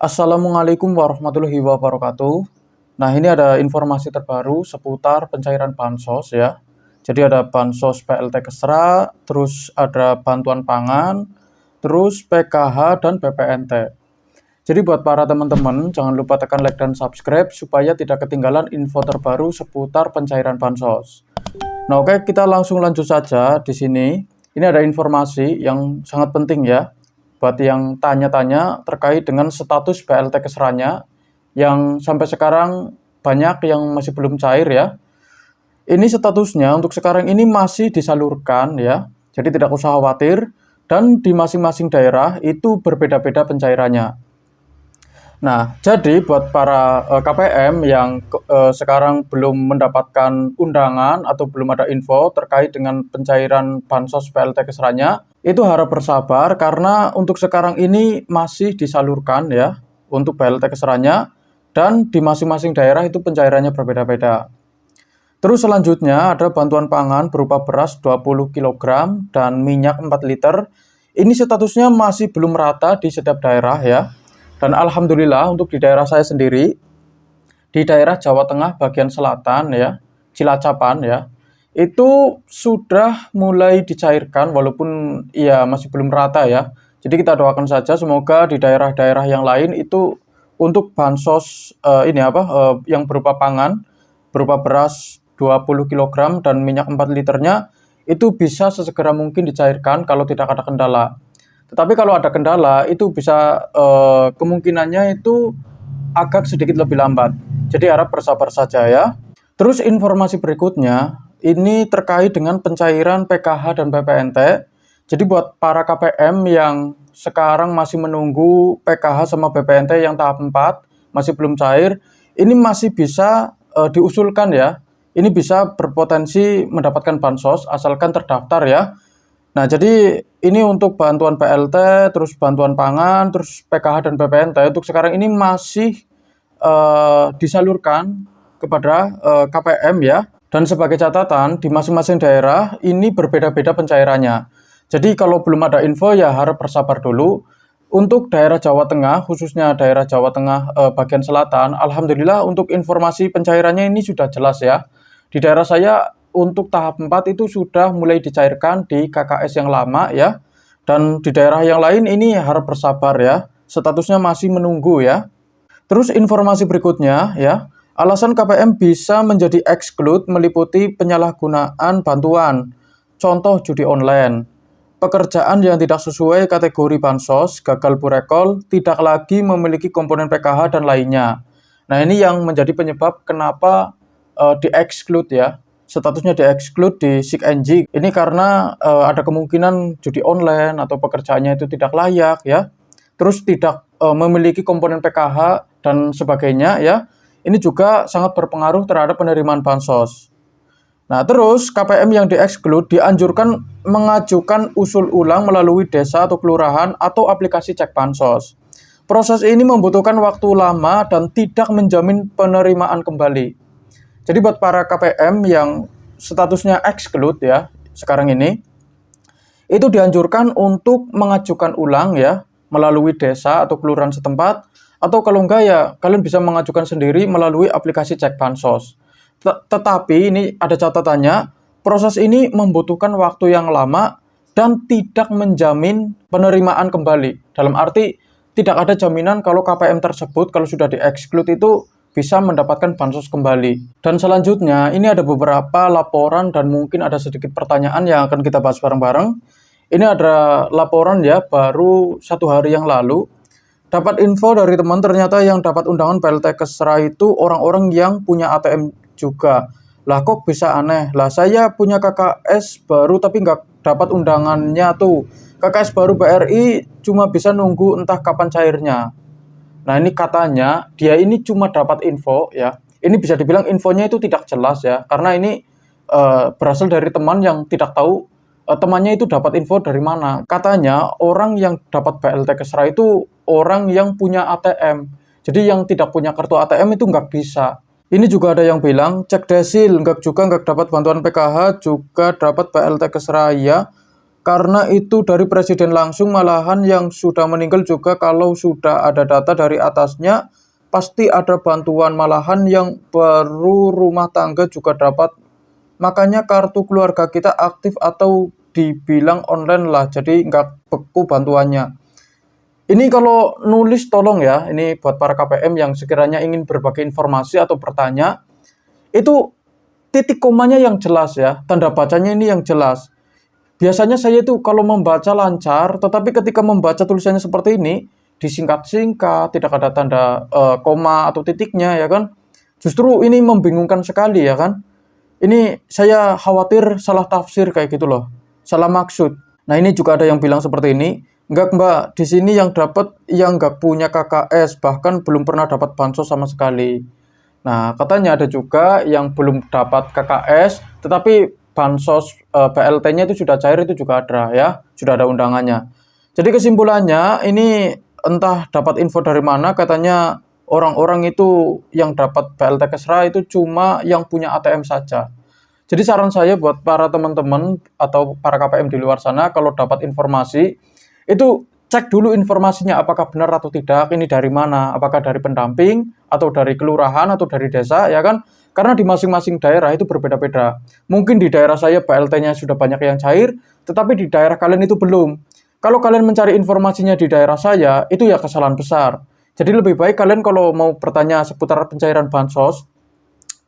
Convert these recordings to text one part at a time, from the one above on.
Assalamualaikum warahmatullahi wabarakatuh. Nah, ini ada informasi terbaru seputar pencairan bansos ya. Jadi ada bansos PLT Kesra, terus ada bantuan pangan, terus PKH dan BPNT. Jadi buat para teman-teman, jangan lupa tekan like dan subscribe supaya tidak ketinggalan info terbaru seputar pencairan bansos. Nah, oke, kita langsung lanjut saja di sini. Ini ada informasi yang sangat penting ya, buat yang tanya-tanya terkait dengan status BLT Kesranya yang sampai sekarang banyak yang masih belum cair ya. Ini statusnya untuk sekarang ini masih disalurkan ya, jadi tidak usah khawatir, dan di masing-masing daerah itu berbeda-beda pencairannya. Nah, jadi buat para KPM yang sekarang belum mendapatkan undangan atau belum ada info terkait dengan pencairan bansos PLT Kesranya, itu harap bersabar karena untuk sekarang ini masih disalurkan ya untuk PLT Kesranya, dan di masing-masing daerah itu pencairannya berbeda-beda. Terus selanjutnya ada bantuan pangan berupa beras 20 kg dan minyak 4 liter. Ini statusnya masih belum rata di setiap daerah ya. Dan alhamdulillah untuk di daerah saya sendiri, di daerah Jawa Tengah bagian selatan ya, Cilacapan ya, itu sudah mulai dicairkan walaupun ya masih belum rata ya. Jadi kita doakan saja semoga di daerah-daerah yang lain itu untuk bansos yang berupa pangan, berupa beras 20 kg dan minyak 4 liternya itu bisa sesegera mungkin dicairkan kalau tidak ada kendala. Tetapi kalau ada kendala itu bisa kemungkinannya itu agak sedikit lebih lambat. Jadi harap bersabar saja ya. Terus informasi berikutnya ini terkait dengan pencairan PKH dan BPNT. Jadi buat para KPM yang sekarang masih menunggu PKH sama BPNT yang tahap 4 masih belum cair, ini masih bisa diusulkan ya. Ini bisa berpotensi mendapatkan bansos asalkan terdaftar ya. Nah, jadi ini untuk bantuan PLT, terus bantuan pangan, terus PKH dan BPNT untuk sekarang ini masih disalurkan kepada KPM ya. Dan sebagai catatan, di masing-masing daerah ini berbeda-beda pencairannya. Jadi kalau belum ada info ya harap bersabar dulu. Untuk daerah Jawa Tengah, khususnya daerah Jawa Tengah bagian selatan, alhamdulillah untuk informasi pencairannya ini sudah jelas ya. Di daerah saya untuk tahap 4 itu sudah mulai dicairkan di KKS yang lama ya. Dan di daerah yang lain ini harap bersabar ya. Statusnya masih menunggu ya. Terus informasi berikutnya ya. Alasan KPM bisa menjadi exclude meliputi penyalahgunaan bantuan. Contoh judi online. Pekerjaan yang tidak sesuai kategori bansos, gagal burekol, tidak lagi memiliki komponen PKH dan lainnya. Nah, ini yang menjadi penyebab kenapa di-exclude ya. Statusnya di-exclude di SIKNJ. Ini karena ada kemungkinan judi online atau pekerjaannya itu tidak layak ya. Terus tidak memiliki komponen PKH dan sebagainya ya. Ini juga sangat berpengaruh terhadap penerimaan bansos. Nah, terus KPM yang di-exclude dianjurkan mengajukan usul ulang melalui desa atau kelurahan atau aplikasi cek bansos. Proses ini membutuhkan waktu lama dan tidak menjamin penerimaan kembali. Jadi buat para KPM yang statusnya exclude ya, sekarang ini, itu dianjurkan untuk mengajukan ulang ya, melalui desa atau kelurahan setempat, atau kalau enggak ya, kalian bisa mengajukan sendiri melalui aplikasi cek bansos. Tetapi ini ada catatannya, proses ini membutuhkan waktu yang lama dan tidak menjamin penerimaan kembali. Dalam arti, tidak ada jaminan kalau KPM tersebut, kalau sudah di-exclude itu, bisa mendapatkan bansos kembali. Dan selanjutnya, ini ada beberapa laporan dan mungkin ada sedikit pertanyaan yang akan kita bahas bareng-bareng. Ini ada laporan ya, baru 1 hari yang lalu. Dapat info dari teman, ternyata yang dapat undangan PLT Kesra itu orang-orang yang punya ATM juga. Lah kok bisa aneh? Lah saya punya KKS baru tapi nggak dapat undangannya tuh. KKS baru BRI cuma bisa nunggu entah kapan cairnya. Nah, ini katanya dia ini cuma dapat info ya. Ini bisa dibilang infonya itu tidak jelas ya. Karena ini berasal dari teman yang tidak tahu temannya itu dapat info dari mana. Katanya orang yang dapat BLT Kesra itu orang yang punya ATM. Jadi yang tidak punya kartu ATM itu nggak bisa. Ini juga ada yang bilang cek desil, nggak dapat bantuan PKH, juga dapat BLT Kesra ya. karena itu dari presiden langsung, malahan yang sudah meninggal juga kalau sudah ada data dari atasnya pasti ada bantuan, malahan yang baru rumah tangga juga dapat. Makanya kartu keluarga kita aktif atau dibilang online lah, jadi nggak beku bantuannya. Ini kalau nulis tolong ya, ini buat para KPM yang sekiranya ingin berbagi informasi atau bertanya, itu titik komanya yang jelas ya, tanda bacanya ini yang jelas. Biasanya saya itu kalau membaca lancar, tetapi ketika membaca tulisannya seperti ini, disingkat-singkat, tidak ada tanda koma atau titiknya ya kan. Justru ini membingungkan sekali ya kan. Ini saya khawatir salah tafsir kayak gitu loh, salah maksud. Nah ini juga ada yang bilang seperti ini, enggak mbak, di sini yang dapat yang nggak punya KKS, bahkan belum pernah dapat bansos sama sekali. Nah katanya ada juga yang belum dapat KKS, tetapi bansos BLT-nya itu sudah cair, itu juga ada ya, sudah ada undangannya. Jadi kesimpulannya ini entah dapat info dari mana, katanya orang-orang itu yang dapat BLT Kesra itu cuma yang punya ATM saja. Jadi saran saya buat para teman-teman atau para KPM di luar sana, kalau dapat informasi, itu cek dulu informasinya apakah benar atau tidak, ini dari mana, apakah dari pendamping, atau dari kelurahan, atau dari desa, ya kan? Karena di masing-masing daerah itu berbeda-beda. Mungkin di daerah saya BLT-nya sudah banyak yang cair, tetapi di daerah kalian itu belum. Kalau kalian mencari informasinya di daerah saya, itu ya kesalahan besar. Jadi lebih baik kalian kalau mau bertanya seputar pencairan bansos,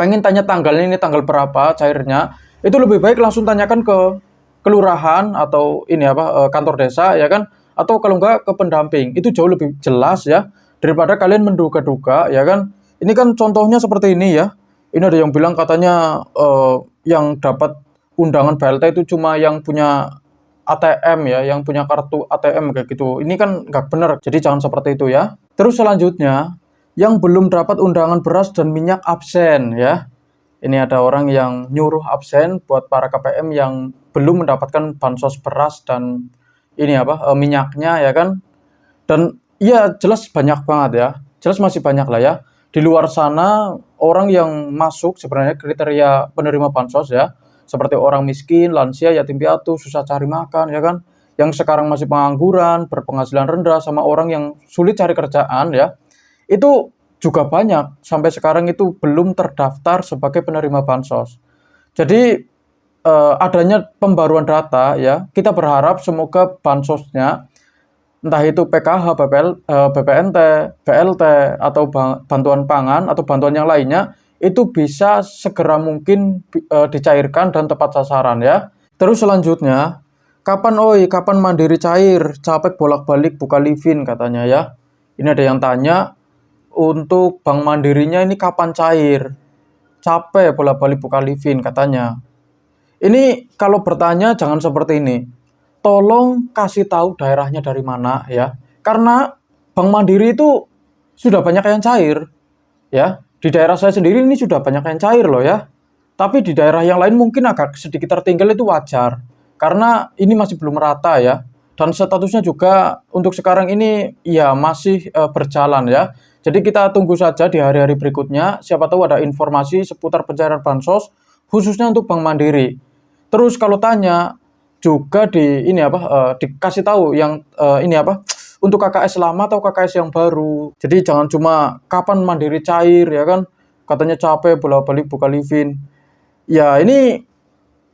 pengen tanya tanggalnya ini tanggal berapa cairnya, itu lebih baik langsung tanyakan ke kelurahan atau ini apa kantor desa ya kan, atau kalau enggak ke pendamping, itu jauh lebih jelas ya daripada kalian menduga-duga ya kan. Ini kan contohnya seperti ini ya, ini ada yang bilang katanya yang dapat undangan BLT itu cuma yang punya ATM ya, yang punya kartu ATM kayak gitu. Ini kan nggak benar, jadi jangan seperti itu ya. Terus selanjutnya, yang belum dapat undangan beras dan minyak absen ya. Ini ada orang yang nyuruh absen buat para KPM yang belum mendapatkan bansos beras dan ini apa minyaknya ya kan. Dan iya jelas banyak banget ya. Jelas masih banyak lah ya. Di luar sana orang yang masuk sebenarnya kriteria penerima bansos ya, seperti orang miskin, lansia, yatim piatu, susah cari makan ya kan. Yang sekarang masih pengangguran, berpenghasilan rendah, sama orang yang sulit cari kerjaan ya. Itu juga banyak sampai sekarang itu belum terdaftar sebagai penerima bansos. Jadi adanya pembaruan data ya, kita berharap semoga bansosnya entah itu PKH, BPNT, BLT atau bantuan pangan atau bantuan yang lainnya itu bisa segera mungkin dicairkan dan tepat sasaran ya. Terus selanjutnya, kapan mandiri cair, capek bolak-balik buka livin katanya ya. Ini ada yang tanya, untuk Bank Mandirinya ini kapan cair? Capek bolak-balik buka livin katanya. Ini kalau bertanya jangan seperti ini. Tolong kasih tahu daerahnya dari mana ya. Karena Bank Mandiri itu sudah banyak yang cair ya. Di daerah saya sendiri ini sudah banyak yang cair loh ya. Tapi di daerah yang lain mungkin agak sedikit tertinggal, itu wajar. Karena ini masih belum rata ya. Dan statusnya juga untuk sekarang ini ya masih berjalan ya. Jadi kita tunggu saja di hari-hari berikutnya, siapa tahu ada informasi seputar pencairan bansos khususnya untuk Bank Mandiri. Terus kalau tanya juga di ini apa dikasih tahu yang ini apa untuk KKS lama atau KKS yang baru. Jadi jangan cuma kapan Mandiri cair ya kan, katanya capek bolak-balik buka livin. Ya ini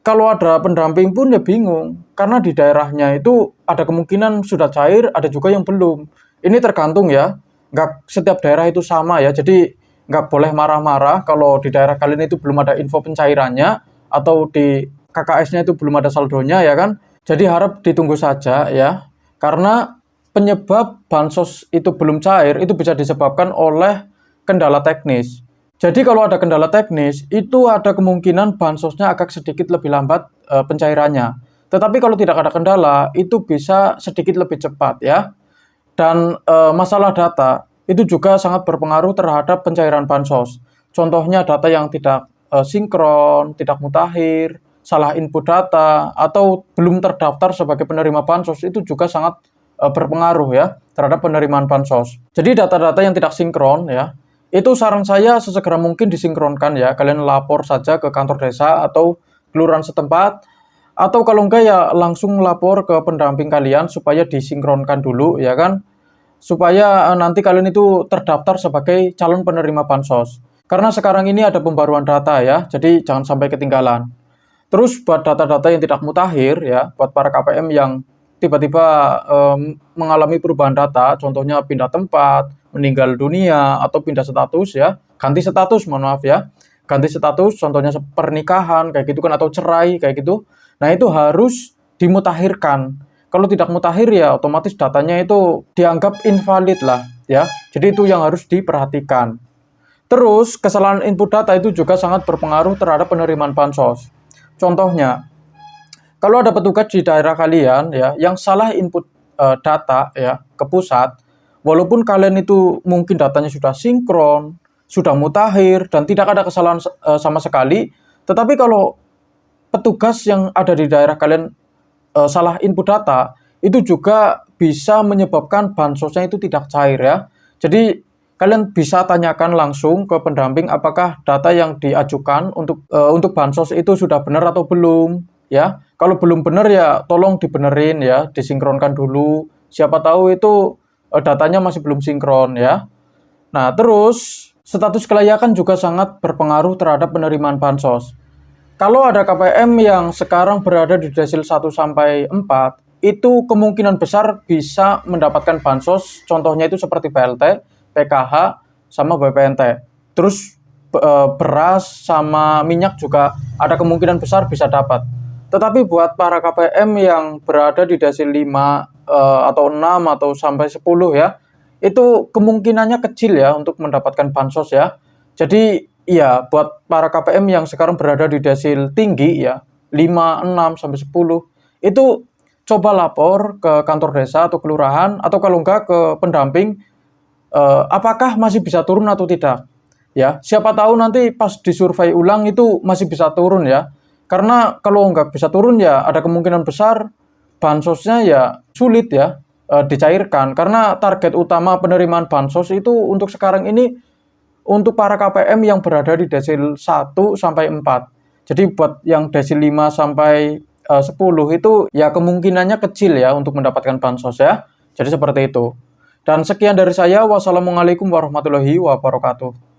kalau ada pendamping pun ya bingung, karena di daerahnya itu ada kemungkinan sudah cair, ada juga yang belum. Ini tergantung ya, nggak setiap daerah itu sama ya, jadi nggak boleh marah-marah kalau di daerah kalian itu belum ada info pencairannya, atau di KKS-nya itu belum ada saldonya ya kan. Jadi harap ditunggu saja ya, karena penyebab bansos itu belum cair itu bisa disebabkan oleh kendala teknis. Jadi kalau ada kendala teknis, itu ada kemungkinan bansosnya agak sedikit lebih lambat pencairannya. Tetapi kalau tidak ada kendala, itu bisa sedikit lebih cepat ya. Dan masalah data itu juga sangat berpengaruh terhadap pencairan bansos. Contohnya data yang tidak sinkron, tidak mutakhir, salah input data, atau belum terdaftar sebagai penerima bansos, itu juga sangat berpengaruh ya terhadap penerimaan bansos. Jadi data-data yang tidak sinkron ya, itu saran saya sesegera mungkin disinkronkan ya. Kalian lapor saja ke kantor desa atau kelurahan setempat, Atau kalau enggak ya langsung lapor ke pendamping kalian supaya disinkronkan dulu ya kan. Supaya nanti kalian itu terdaftar sebagai calon penerima bansos. Karena sekarang ini ada pembaruan data ya, jadi jangan sampai ketinggalan. Terus buat data-data yang tidak mutakhir ya, buat para KPM yang tiba-tiba mengalami perubahan data, contohnya pindah tempat, meninggal dunia, atau pindah status ya, ganti status, mohon maaf ya, ganti status, contohnya pernikahan kayak gitu kan, atau cerai kayak gitu. Nah itu harus dimutakhirkan. Kalau tidak mutakhir ya otomatis datanya itu dianggap invalid lah ya. Jadi itu yang harus diperhatikan. Terus kesalahan input data itu juga sangat berpengaruh terhadap penerimaan bansos. Contohnya, kalau ada petugas di daerah kalian ya yang salah input data ya ke pusat, walaupun kalian itu mungkin datanya sudah sinkron, sudah mutakhir dan tidak ada kesalahan sama sekali, tetapi kalau petugas yang ada di daerah kalian salah input data, itu juga bisa menyebabkan bansosnya itu tidak cair ya. Jadi kalian bisa tanyakan langsung ke pendamping apakah data yang diajukan untuk bansos itu sudah benar atau belum ya. Kalau belum benar ya tolong dibenerin ya, disinkronkan dulu. Siapa tahu itu datanya masih belum sinkron ya. Nah, terus status kelayakan juga sangat berpengaruh terhadap penerimaan bansos. Kalau ada KPM yang sekarang berada di desil 1 sampai 4, itu kemungkinan besar bisa mendapatkan bansos, contohnya itu seperti BLT, PKH, sama BPNT. Terus beras sama minyak juga ada kemungkinan besar bisa dapat. Tetapi buat para KPM yang berada di desil 5 atau 6 atau sampai 10 ya, itu kemungkinannya kecil ya untuk mendapatkan bansos ya. Jadi iya, buat para KPM yang sekarang berada di desil tinggi ya, 5, 6, sampai 10, itu coba lapor ke kantor desa atau kelurahan, atau kalau enggak ke pendamping, apakah masih bisa turun atau tidak. Ya, siapa tahu nanti pas disurvei ulang itu masih bisa turun ya. Karena kalau enggak bisa turun ya ada kemungkinan besar bansosnya ya sulit ya dicairkan. Karena target utama penerimaan bansos itu untuk sekarang ini untuk para KPM yang berada di desil 1 sampai 4. Jadi buat yang desil 5 sampai 10 itu ya kemungkinannya kecil ya untuk mendapatkan bansos ya. Jadi seperti itu. Dan sekian dari saya. Wassalamualaikum warahmatullahi wabarakatuh.